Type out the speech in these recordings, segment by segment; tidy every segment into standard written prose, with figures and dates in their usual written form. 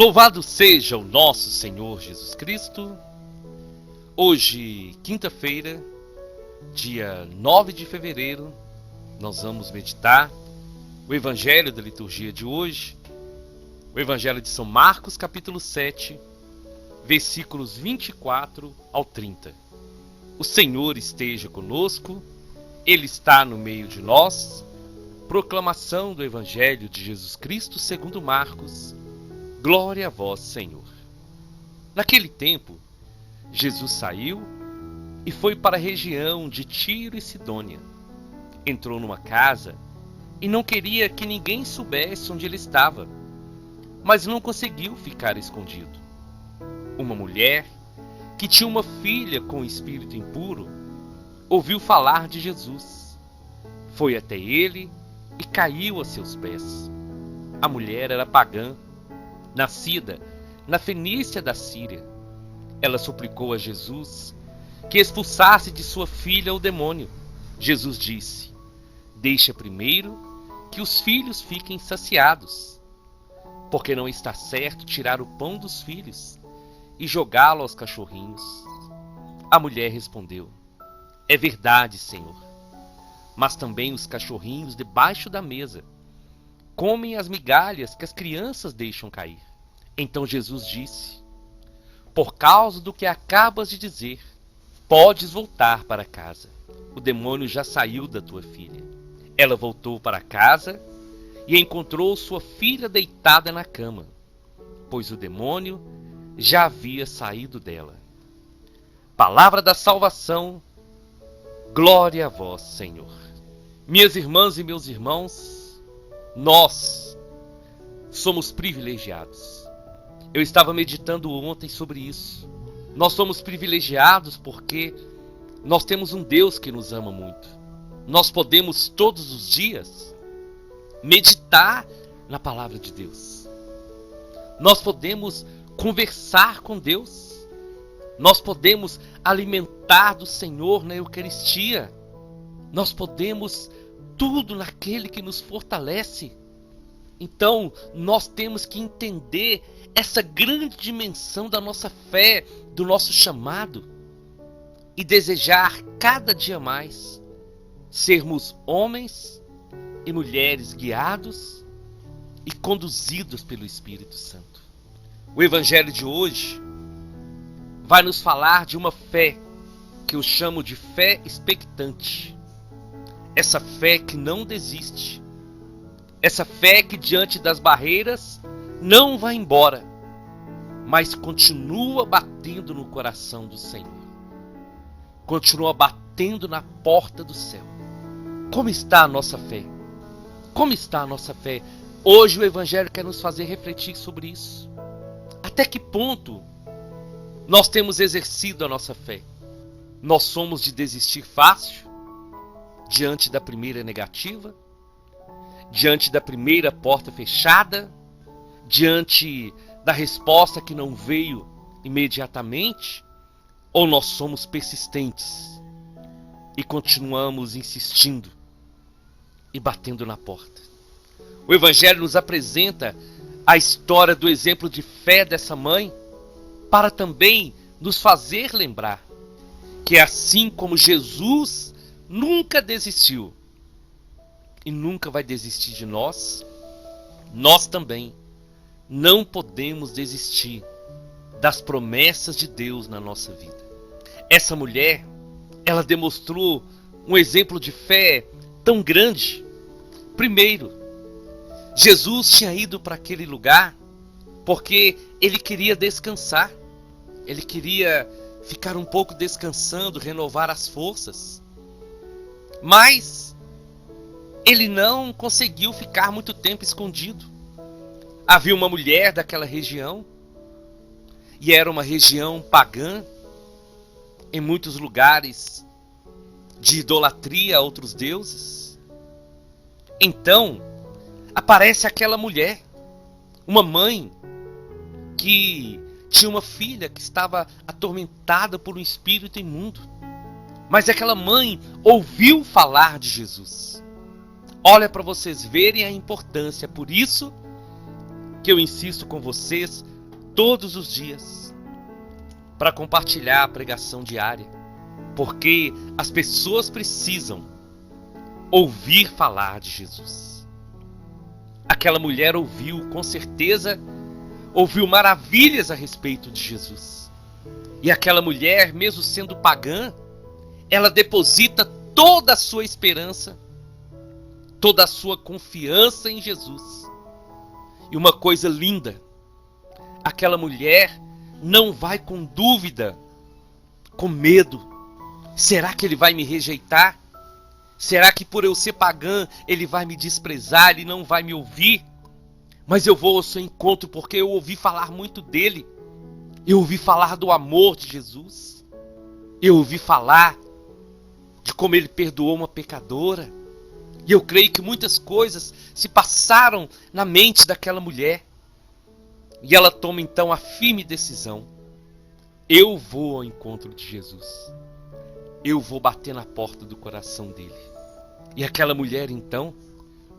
Louvado seja o nosso Senhor Jesus Cristo. Hoje, quinta-feira, dia 9 de fevereiro, nós vamos meditar o Evangelho da liturgia de hoje, o Evangelho de São Marcos, capítulo 7, versículos 24 ao 30. O Senhor esteja conosco, Ele está no meio de nós. Proclamação do Evangelho de Jesus Cristo segundo Marcos. Glória a vós, Senhor. Naquele tempo, Jesus saiu e foi para a região de Tiro e Sidônia. Entrou numa casa e não queria que ninguém soubesse onde ele estava, mas não conseguiu ficar escondido. Uma mulher, que tinha uma filha com espírito impuro, ouviu falar de Jesus. Foi até ele e caiu a seus pés. A mulher era pagã, nascida na Fenícia da Síria. Ela suplicou a Jesus que expulsasse de sua filha o demônio. Jesus disse: deixa primeiro que os filhos fiquem saciados, porque não está certo tirar o pão dos filhos e jogá-lo aos cachorrinhos. A mulher respondeu: é verdade, Senhor, mas também os cachorrinhos debaixo da mesa comem as migalhas que as crianças deixam cair. Então Jesus disse: por causa do que acabas de dizer, podes voltar para casa. O demônio já saiu da tua filha. Ela voltou para casa e encontrou sua filha deitada na cama, pois o demônio já havia saído dela. Palavra da salvação. Glória a vós, Senhor. Minhas irmãs e meus irmãos, nós somos privilegiados. Eu estava meditando ontem sobre isso. Nós somos privilegiados porque nós temos um Deus que nos ama muito. Nós podemos todos os dias meditar na palavra de Deus. Nós podemos conversar com Deus. Nós podemos alimentar do Senhor na Eucaristia. Nós podemos tudo naquele que nos fortalece. Então, nós temos que entender essa grande dimensão da nossa fé, do nosso chamado, e desejar cada dia mais sermos homens e mulheres guiados e conduzidos pelo Espírito Santo. O Evangelho de hoje vai nos falar de uma fé que eu chamo de fé expectante. Essa fé que não desiste. Essa fé que diante das barreiras não vai embora, mas continua batendo no coração do Senhor. Continua batendo na porta do céu. Como está a nossa fé? Como está a nossa fé? Hoje o Evangelho quer nos fazer refletir sobre isso. Até que ponto nós temos exercido a nossa fé? Nós somos de desistir fácil, diante da primeira negativa, diante da primeira porta fechada, diante da resposta que não veio imediatamente, ou nós somos persistentes e continuamos insistindo e batendo na porta? O Evangelho nos apresenta a história do exemplo de fé dessa mãe para também nos fazer lembrar que assim como Jesus nunca desistiu e nunca vai desistir de nós, nós também não podemos desistir das promessas de Deus na nossa vida. Essa mulher, ela demonstrou um exemplo de fé tão grande. Primeiro, Jesus tinha ido para aquele lugar porque ele queria descansar. Ele queria ficar um pouco descansando, renovar as forças. Mas ele não conseguiu ficar muito tempo escondido. Havia uma mulher daquela região, e era uma região pagã, em muitos lugares de idolatria a outros deuses. Então, aparece aquela mulher, uma mãe que tinha uma filha que estava atormentada por um espírito imundo. Mas aquela mãe ouviu falar de Jesus. Olha para vocês verem a importância. Por isso que eu insisto com vocês, todos os dias para compartilhar a pregação diária, porque as pessoas precisam ouvir falar de Jesus. Aquela mulher ouviu, com certeza, ouviu maravilhas a respeito de Jesus. E aquela mulher, mesmo sendo pagã, ela deposita toda a sua esperança, toda a sua confiança em Jesus. E uma coisa linda, aquela mulher não vai com dúvida, com medo. Será que ele vai me rejeitar? Será que por eu ser pagã ele vai me desprezar, ele não vai me ouvir? Mas eu vou ao seu encontro porque eu ouvi falar muito dele. Eu ouvi falar do amor de Jesus. Eu ouvi falar de como ele perdoou uma pecadora. E eu creio que muitas coisas se passaram na mente daquela mulher. E ela toma então a firme decisão. Eu vou ao encontro de Jesus. Eu vou bater na porta do coração dele. E aquela mulher então,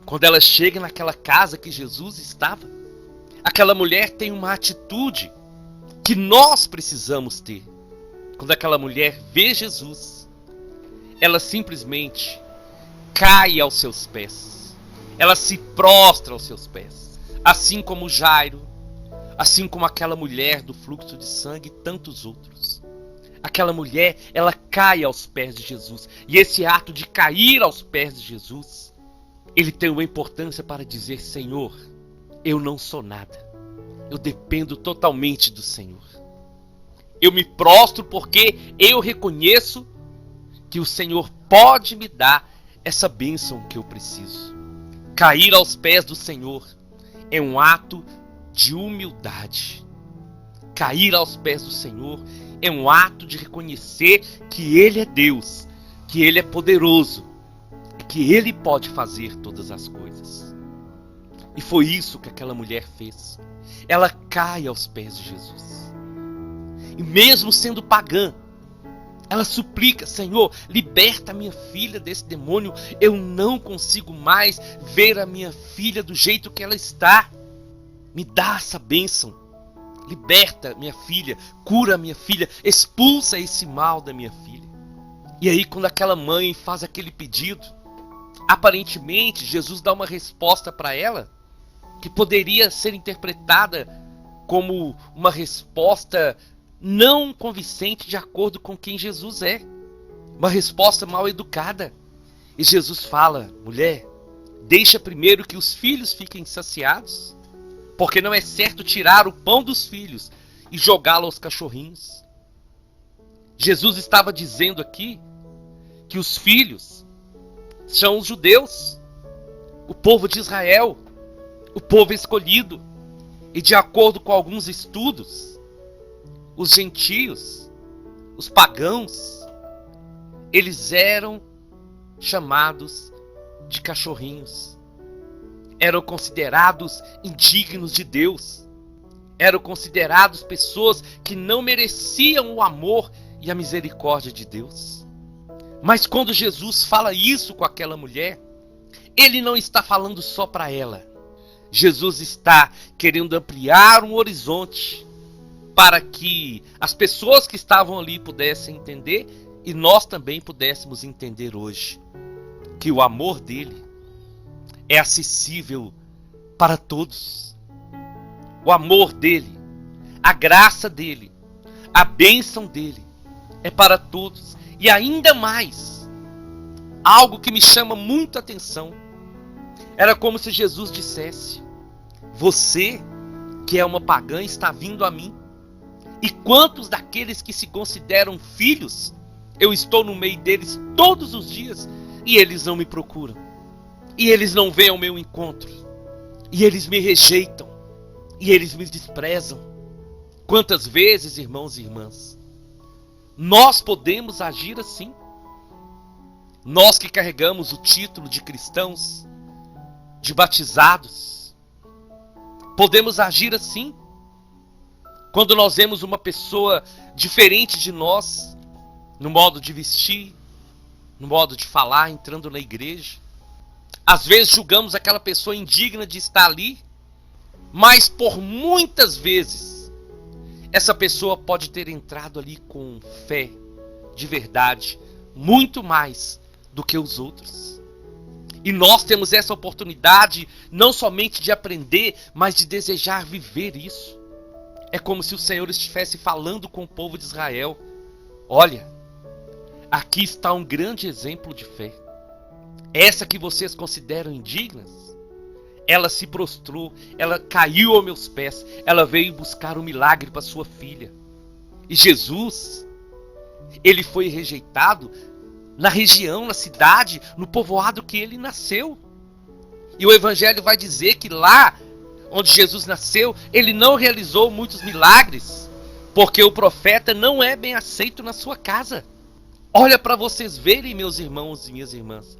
quando ela chega naquela casa que Jesus estava, aquela mulher tem uma atitude que nós precisamos ter. Quando aquela mulher vê Jesus, ela simplesmente cai aos seus pés. Ela se prostra aos seus pés. Assim como Jairo, assim como aquela mulher do fluxo de sangue e tantos outros. Aquela mulher, ela cai aos pés de Jesus. E esse ato de cair aos pés de Jesus, ele tem uma importância para dizer: Senhor, eu não sou nada. Eu dependo totalmente do Senhor. Eu me prostro porque eu reconheço que o Senhor pode me dar essa bênção que eu preciso. Cair aos pés do Senhor é um ato de humildade. Cair aos pés do Senhor é um ato de reconhecer que Ele é Deus, que Ele é poderoso, que Ele pode fazer todas as coisas. E foi isso que aquela mulher fez. Ela cai aos pés de Jesus. E mesmo sendo pagã, ela suplica: Senhor, liberta a minha filha desse demônio. Eu não consigo mais ver a minha filha do jeito que ela está. Me dá essa bênção. Liberta minha filha, cura minha filha, expulsa esse mal da minha filha. E aí quando aquela mãe faz aquele pedido, aparentemente Jesus dá uma resposta para ela que poderia ser interpretada como uma resposta não convincente de acordo com quem Jesus é. Uma resposta mal educada. E Jesus fala: mulher, deixa primeiro que os filhos fiquem saciados, porque não é certo tirar o pão dos filhos e jogá-lo aos cachorrinhos. Jesus estava dizendo aqui que os filhos são os judeus, o povo de Israel, o povo escolhido. E de acordo com alguns estudos, os gentios, os pagãos, eles eram chamados de cachorrinhos. Eram considerados indignos de Deus. Eram considerados pessoas que não mereciam o amor e a misericórdia de Deus. Mas quando Jesus fala isso com aquela mulher, Ele não está falando só para ela. Jesus está querendo ampliar um horizonte para que as pessoas que estavam ali pudessem entender e nós também pudéssemos entender hoje que o amor dele é acessível para todos. O amor dele, a graça dele, a bênção dele é para todos. E ainda mais, algo que me chama muito a atenção, era como se Jesus dissesse: você que é uma pagã está vindo a mim. E quantos daqueles que se consideram filhos, eu estou no meio deles todos os dias e eles não me procuram. E eles não vêm ao meu encontro. E eles me rejeitam. E eles me desprezam. Quantas vezes, irmãos e irmãs, nós podemos agir assim? Nós que carregamos o título de cristãos, de batizados, podemos agir assim? Quando nós vemos uma pessoa diferente de nós, no modo de vestir, no modo de falar, entrando na igreja, às vezes julgamos aquela pessoa indigna de estar ali, mas por muitas vezes essa pessoa pode ter entrado ali com fé, de verdade, muito mais do que os outros. E nós temos essa oportunidade não somente de aprender, mas de desejar viver isso. É como se o Senhor estivesse falando com o povo de Israel. Olha, aqui está um grande exemplo de fé. Essa que vocês consideram indignas, ela se prostrou, ela caiu aos meus pés, ela veio buscar um milagre para sua filha. E Jesus, ele foi rejeitado na região, na cidade, no povoado que ele nasceu. E o Evangelho vai dizer que lá onde Jesus nasceu, ele não realizou muitos milagres, porque o profeta não é bem aceito na sua casa. Olha para vocês verem, meus irmãos e minhas irmãs,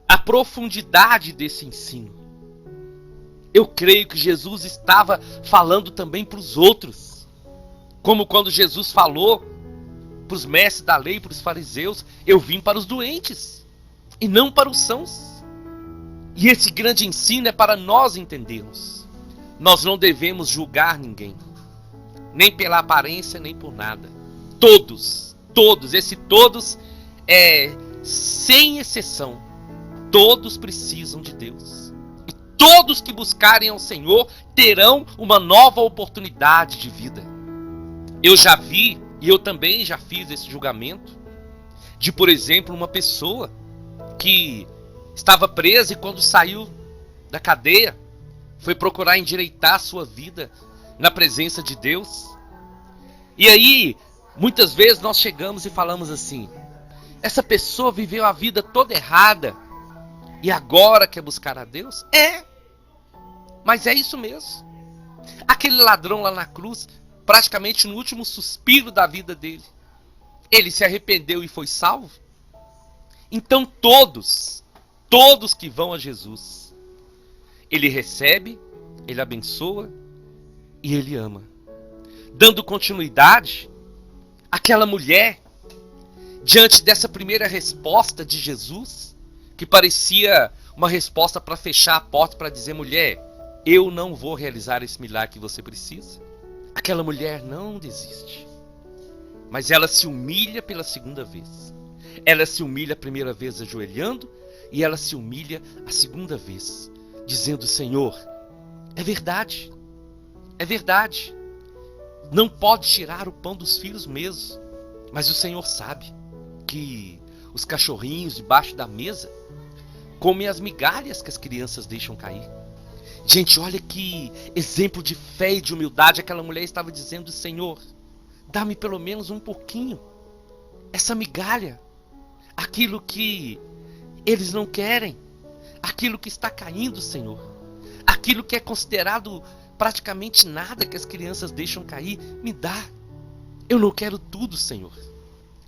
a profundidade desse ensino. Eu creio que Jesus estava falando também para os outros, como quando Jesus falou para os mestres da lei, para os fariseus: eu vim para os doentes e não para os sãos. E esse grande ensino é para nós entendermos. Nós não devemos julgar ninguém, nem pela aparência, nem por nada. Todos, esse todos é sem exceção, todos precisam de Deus. E todos que buscarem ao Senhor terão uma nova oportunidade de vida. Eu já vi, e eu também já fiz esse julgamento, de, por exemplo, uma pessoa que estava presa e quando saiu da cadeia, foi procurar endireitar a sua vida na presença de Deus. E aí, muitas vezes nós chegamos e falamos assim: essa pessoa viveu a vida toda errada e agora quer buscar a Deus? Mas é isso mesmo. Aquele ladrão lá na cruz, praticamente no último suspiro da vida dele, ele se arrependeu e foi salvo. Então todos que vão a Jesus, ele recebe, ele abençoa e ele ama. Dando continuidade, aquela mulher, diante dessa primeira resposta de Jesus, que parecia uma resposta para fechar a porta, para dizer: mulher, eu não vou realizar esse milagre que você precisa. Aquela mulher não desiste, mas ela se humilha pela segunda vez. Ela se humilha a primeira vez ajoelhando, e ela se humilha a segunda vez, dizendo: Senhor, é verdade, não pode tirar o pão dos filhos mesmo, mas o Senhor sabe que os cachorrinhos debaixo da mesa comem as migalhas que as crianças deixam cair. Gente, olha que exemplo de fé e de humildade. Aquela mulher estava dizendo: Senhor, dá-me pelo menos um pouquinho, essa migalha, aquilo que eles não querem, aquilo que está caindo, Senhor, aquilo que é considerado praticamente nada que as crianças deixam cair, me dá. Eu não quero tudo, Senhor.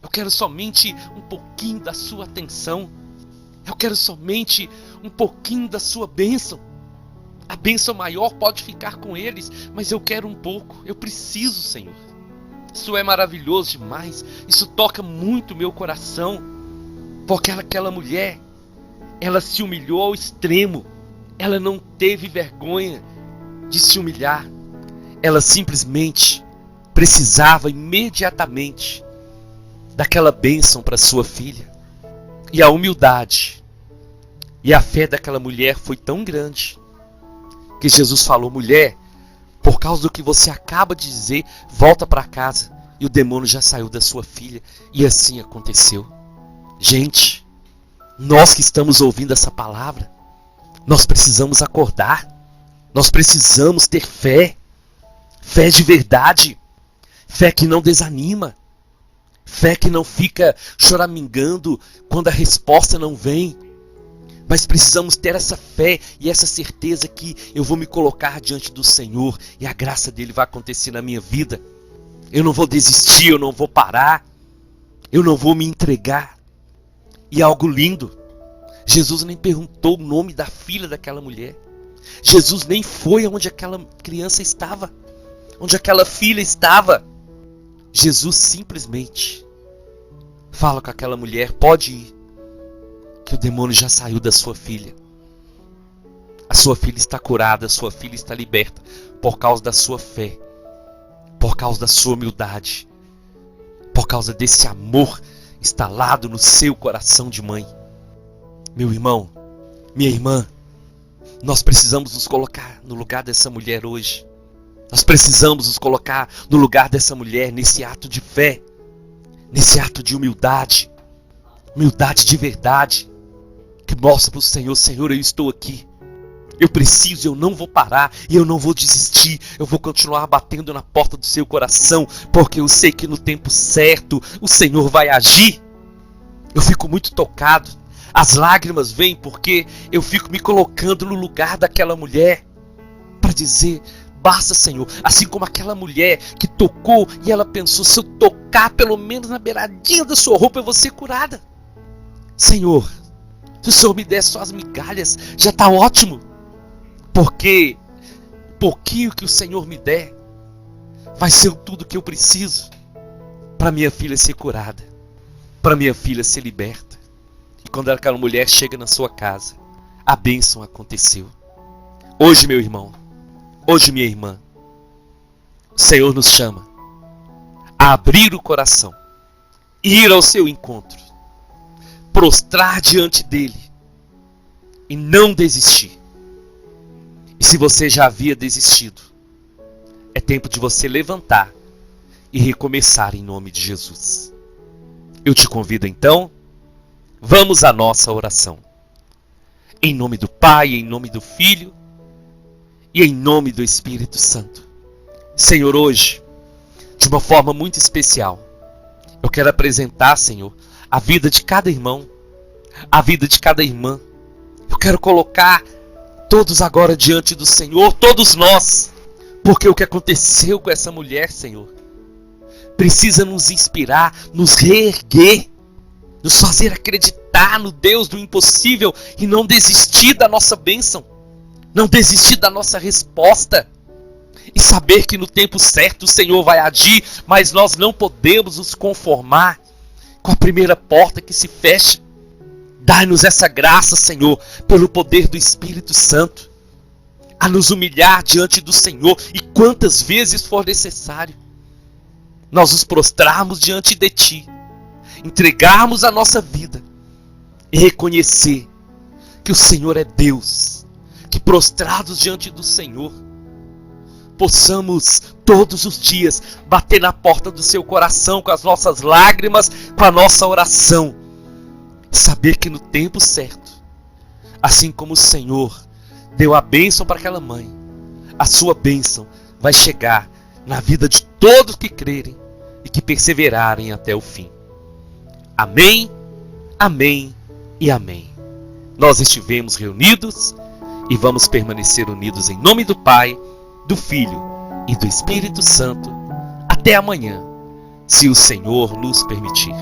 Eu quero somente um pouquinho da sua atenção. Eu quero somente um pouquinho da sua bênção. A bênção maior pode ficar com eles, mas eu quero um pouco. Eu preciso, Senhor. Isso é maravilhoso demais. Isso toca muito meu coração. Porque aquela mulher, ela se humilhou ao extremo. Ela não teve vergonha de se humilhar. Ela simplesmente precisava imediatamente daquela bênção para sua filha. E a humildade e a fé daquela mulher foi tão grande que Jesus falou: mulher, por causa do que você acaba de dizer, volta para casa. E o demônio já saiu da sua filha. E assim aconteceu. Gente, nós que estamos ouvindo essa palavra, nós precisamos acordar. Nós precisamos ter fé. Fé de verdade. Fé que não desanima. Fé que não fica choramingando quando a resposta não vem. Mas precisamos ter essa fé e essa certeza que eu vou me colocar diante do Senhor e a graça dele vai acontecer na minha vida. Eu não vou desistir, eu não vou parar, eu não vou me entregar. E algo lindo, Jesus nem perguntou o nome da filha daquela mulher. Jesus nem foi onde aquela criança estava, onde aquela filha estava. Jesus simplesmente fala com aquela mulher: pode ir, que o demônio já saiu da sua filha. A sua filha está curada, a sua filha está liberta por causa da sua fé, por por causa da sua humildade, por causa desse amor instalado no seu coração de mãe. Meu irmão, minha irmã, nós precisamos nos colocar no lugar dessa mulher hoje. Nós precisamos nos colocar no lugar dessa mulher nesse ato de fé, nesse ato de humildade, humildade de verdade, que mostra para o Senhor: Senhor, eu estou aqui. Eu preciso, eu não vou parar e eu não vou desistir. Eu vou continuar batendo na porta do seu coração, porque eu sei que no tempo certo o Senhor vai agir. Eu fico muito tocado. As lágrimas vêm porque eu fico me colocando no lugar daquela mulher para dizer: basta, Senhor. Assim como aquela mulher que tocou e ela pensou: se eu tocar pelo menos na beiradinha da sua roupa eu vou ser curada. Senhor, se o Senhor me der só as migalhas, já está ótimo. Porque o pouquinho que o Senhor me der vai ser tudo que eu preciso para minha filha ser curada, para minha filha ser liberta. E quando aquela mulher chega na sua casa, a bênção aconteceu. Hoje, meu irmão, hoje, minha irmã, o Senhor nos chama a abrir o coração, ir ao seu encontro, prostrar diante dele e não desistir. E se você já havia desistido, é tempo de você levantar e recomeçar em nome de Jesus. Eu te convido então, vamos à nossa oração. Em nome do Pai, em nome do Filho e em nome do Espírito Santo. Senhor, hoje, de uma forma muito especial, eu quero apresentar, Senhor, a vida de cada irmão, a vida de cada irmã. Eu quero colocar todos agora diante do Senhor, todos nós, porque o que aconteceu com essa mulher, Senhor, precisa nos inspirar, nos reerguer, nos fazer acreditar no Deus do impossível e não desistir da nossa bênção, não desistir da nossa resposta e saber que no tempo certo o Senhor vai agir, mas nós não podemos nos conformar com a primeira porta que se fecha. Dai-nos essa graça, Senhor, pelo poder do Espírito Santo, a nos humilhar diante do Senhor e quantas vezes for necessário, nós nos prostrarmos diante de Ti, entregarmos a nossa vida e reconhecer que o Senhor é Deus, que prostrados diante do Senhor, possamos todos os dias bater na porta do Seu coração com as nossas lágrimas, com a nossa oração, saber que no tempo certo, assim como o Senhor deu a bênção para aquela mãe, a sua bênção vai chegar na vida de todos que crerem e que perseverarem até o fim. Amém, amém e amém. Nós estivemos reunidos e vamos permanecer unidos em nome do Pai, do Filho e do Espírito Santo até amanhã, se o Senhor nos permitir.